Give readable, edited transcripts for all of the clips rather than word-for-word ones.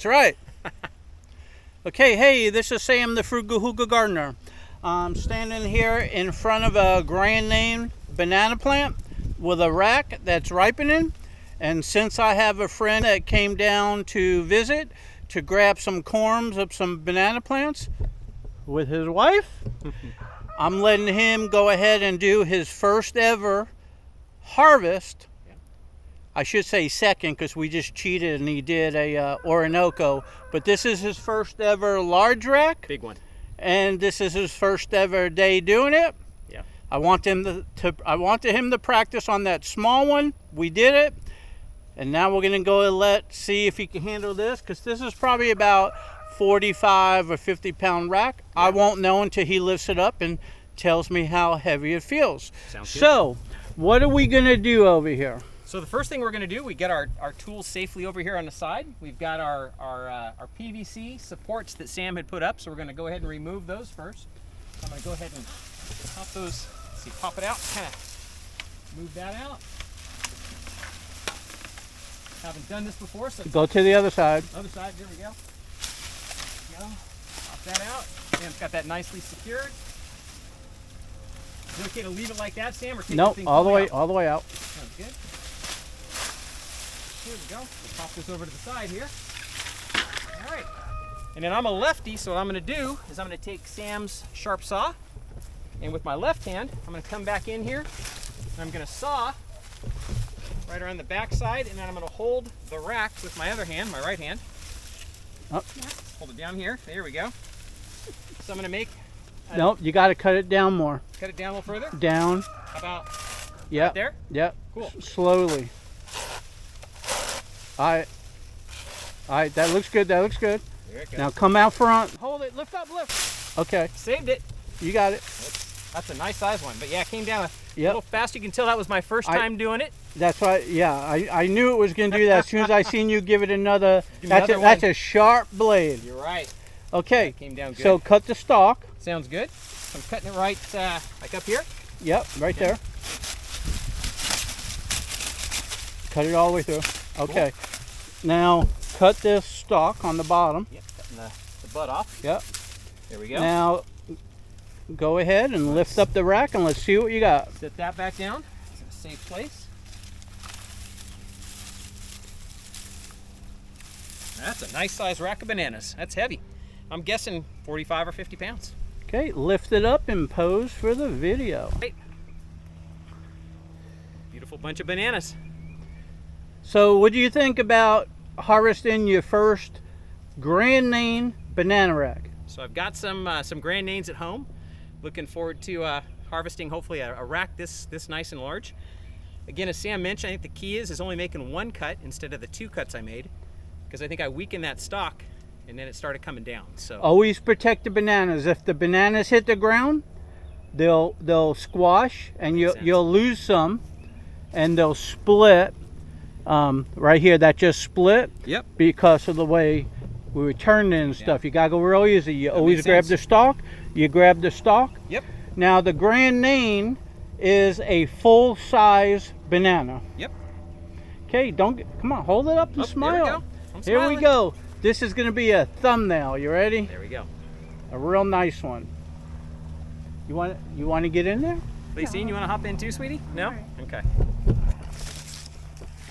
That's right. Okay, hey, this is Sam the Frugal Hooga Gardener. I'm standing here in front of a grand name banana plant with a rack that's ripening. And since I have a friend that came down to visit to grab some corms of some banana plants with his wife, I'm letting him go ahead and do his first ever harvest. I should say second because we just cheated and he did a Orinoco, but this is his first ever large rack. Big one. And this is his first ever day doing it. Yeah. I wanted him to practice on that small one. We did it. And now we're gonna go and see if he can handle this, because this is probably about 45 or 50 pound rack. Yeah. I won't know until he lifts it up and tells me how heavy it feels. Sounds good. So, what are we gonna do over here? So the first thing we're going to do, we get our tools safely over here on the side. We've got our PVC supports that Sam had put up, so we're going to go ahead and remove those first. I'm going to go ahead and pop those, let's see, pop it out, kind of move that out. Haven't done this before, so go to the other side. Other side, there we go. There we go. Pop that out. Sam's got that nicely secured. Is it okay to leave it like that, Sam, or take nope, all the way out? Sounds good. Here we go. We'll pop this over to the side here. All right. And then I'm a lefty, so what I'm going to do is I'm going to take Sam's sharp saw, and with my left hand, I'm going to come back in here, and I'm going to saw right around the back side, and then I'm going to hold the rack with my other hand, my right hand. Oh. Hold it down here. There we go. So I'm going to make... Nope, you got to cut it down more. Cut it down a little further? Down. How about right there? Yep. Cool. Slowly. All right, that looks good, that looks good. There it goes. Now come out front. Hold it, lift up, lift. Okay. Saved it. You got it. That's a nice size one, but yeah, it came down a Yep. little fast. You can tell that was my first time doing it. That's why, yeah, I knew it was going to do that as soon as I seen you give it another. That's a sharp blade. You're right. Okay. That came down good. So cut the stalk. Sounds good. I'm cutting it right, like up here. Yep, right there. Cut it all the way through. Okay. Cool. Now cut this stalk on the bottom. Yep, cutting the butt off. Yep. There we go. Now go ahead and lift up the rack and let's see what you got. Set that back down. It's in a safe place. That's a nice size rack of bananas. That's heavy. I'm guessing 45 or 50 pounds. Okay, lift it up and pose for the video. Right. Beautiful bunch of bananas. So what do you think about harvesting your first Grand Nain banana rack? So I've got some Grand Nains at home. Looking forward to harvesting hopefully a rack this nice and large. Again, as Sam mentioned, I think the key is only making one cut instead of the two cuts I made, because I think I weakened that stalk and then it started coming down. So always protect the bananas. If the bananas hit the ground, they'll squash and you'll lose some, and they'll split. Right here, that just split. Yep. Because of the way we were turning it and stuff. You gotta go real easy. You always grab the stalk. You grab the stalk. Yep. Now the Grand Nain is a full-size banana. Yep. Okay, come on, hold it up and smile. Here we go. This is gonna be a thumbnail. You ready? There we go. A real nice one. You want to get in there? Lacine, you want to hop in too, sweetie? No? Okay.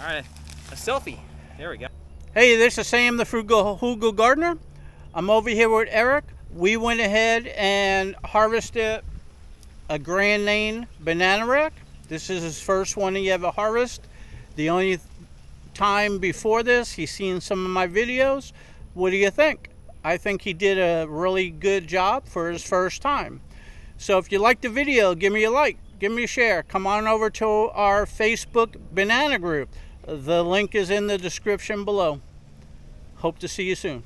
All right, a selfie. There we go. Hey, this is Sam the Frugal Hooga Gardener. I'm over here with Eric. We went ahead and harvested a Grand Nain banana rack. This is his first one he ever harvested. The only time before this, he's seen some of my videos. What do you think? I think he did a really good job for his first time. So if you like the video, give me a like, give me a share. Come on over to our Facebook banana group. The link is in the description below. Hope to see you soon.